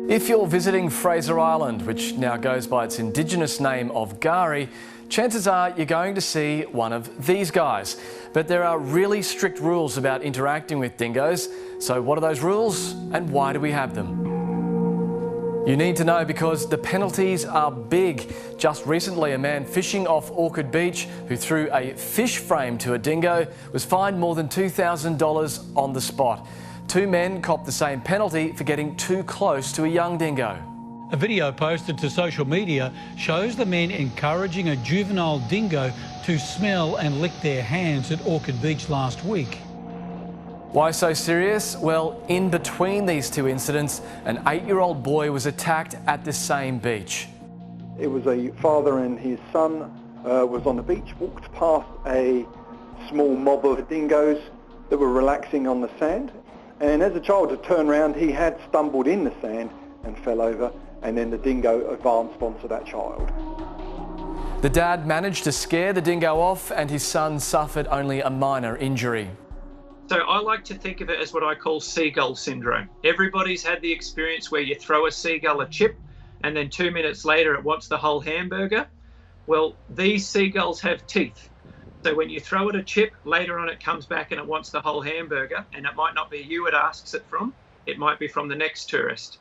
If you're visiting Fraser Island, which now goes by its Indigenous name of Gari, chances are you're going to see one of these guys. But there are really strict rules about interacting with dingoes. So what are those rules and why do we have them? You need to know because the penalties are big. Just recently, a man fishing off Orchard Beach who threw a fish frame to a dingo was fined more than $2,000 on the spot. Two men copped the same penalty for getting too close to a young dingo. A video posted to social media shows the men encouraging a juvenile dingo to smell and lick their hands at Orchard Beach last week. Why so serious? Well, in between these two incidents, an 8-year-old boy was attacked at the same beach. It was a father and his son was on the beach, walked past a small mob of dingoes that were relaxing on the sand. And as a child had turned around, he had stumbled in the sand and fell over, and then the dingo advanced onto that child. The dad managed to scare the dingo off and his son suffered only a minor injury. So I like to think of it as what I call seagull syndrome. Everybody's had the experience where you throw a seagull a chip and then 2 minutes later it wants the whole hamburger. Well, these seagulls have teeth. So when you throw it a chip, later on it comes back and it wants the whole hamburger, and it might not be you it asks it from, it might be from the next tourist.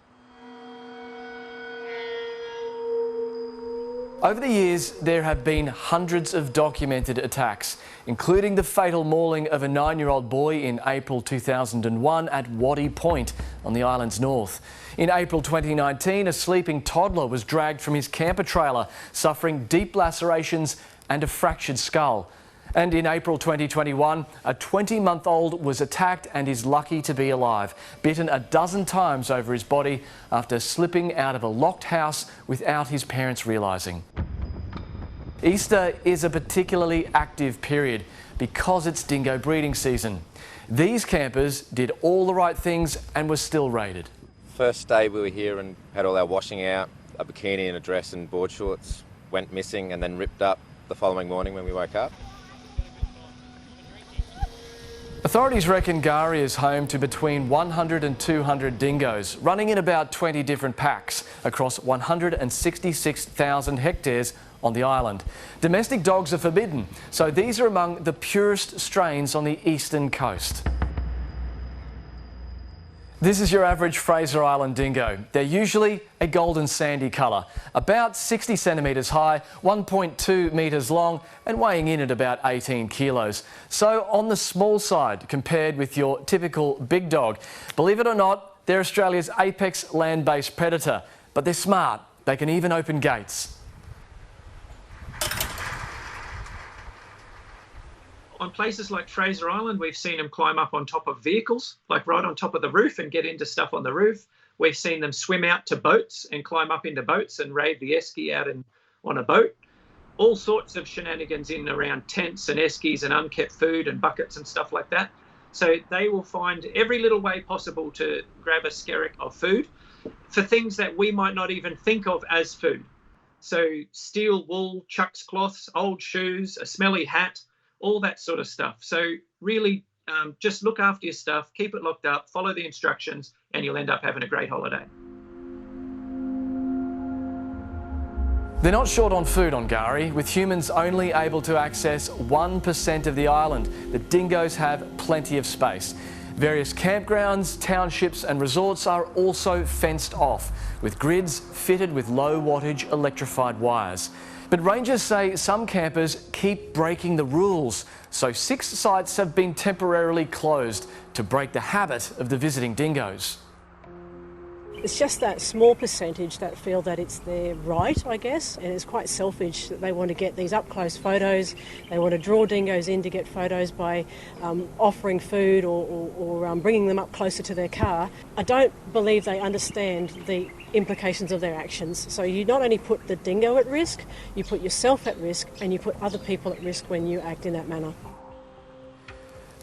Over the years, there have been hundreds of documented attacks, including the fatal mauling of a 9-year-old boy in April 2001 at Waddy Point on the island's north. In April 2019, a sleeping toddler was dragged from his camper trailer, suffering deep lacerations and a fractured skull. And in April 2021, a 20-month-old was attacked and is lucky to be alive, bitten a dozen times over his body after slipping out of a locked house without his parents realising. Easter is a particularly active period because it's dingo breeding season. These campers did all the right things and were still raided. First day we were here and had all our washing out, a bikini and a dress and board shorts went missing and then ripped up the following morning when we woke up. Authorities reckon Gari is home to between 100 and 200 dingoes, running in about 20 different packs across 166,000 hectares on the island. Domestic dogs are forbidden, so these are among the purest strains on the eastern coast. This is your average Fraser Island dingo. They're usually a golden sandy colour, about 60 centimetres high, 1.2 metres long and weighing in at about 18 kilos. So on the small side compared with your typical big dog. Believe it or not, they're Australia's apex land-based predator, but they're smart. They can even open gates. On places like Fraser Island, we've seen them climb up on top of vehicles, like right on top of the roof and get into stuff on the roof. We've seen them swim out to boats and climb up into boats and raid the esky out on a boat. All sorts of shenanigans in and around tents and eskies and unkept food and buckets and stuff like that. So they will find every little way possible to grab a skerrick of food for things that we might not even think of as food. So steel wool, Chuck's cloths, old shoes, a smelly hat, all that sort of stuff. So really just look after your stuff, keep it locked up, follow the instructions, and you'll end up having a great holiday. They're not short on food on Gari, with humans only able to access 1% of the island. The dingoes have plenty of space. Various campgrounds, townships and resorts are also fenced off, with grids fitted with low wattage electrified wires. But rangers say some campers keep breaking the rules, so 6 sites have been temporarily closed to break the habit of the visiting dingoes. It's just that small percentage that feel that it's their right, I guess, and it's quite selfish that they want to get these up-close photos. They want to draw dingoes in to get photos by offering food or bringing them up closer to their car. I don't believe they understand the implications of their actions. So you not only put the dingo at risk, you put yourself at risk and you put other people at risk when you act in that manner.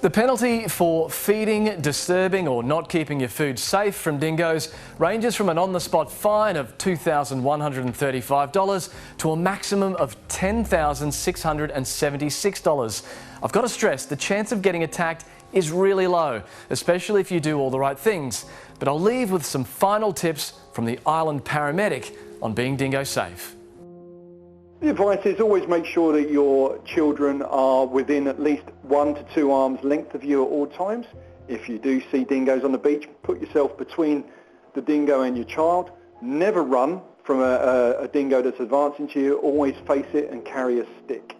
The penalty for feeding, disturbing or not keeping your food safe from dingoes ranges from an on-the-spot fine of $2,135 to a maximum of $10,676. I've got to stress, the chance of getting attacked is really low, especially if you do all the right things. But I'll leave with some final tips from the island paramedic on being dingo safe. The advice is always make sure that your children are within at least 1 to 2 arms length of you at all times. If you do see dingoes on the beach, put yourself between the dingo and your child. Never run from a dingo that's advancing to you. Always face it and carry a stick.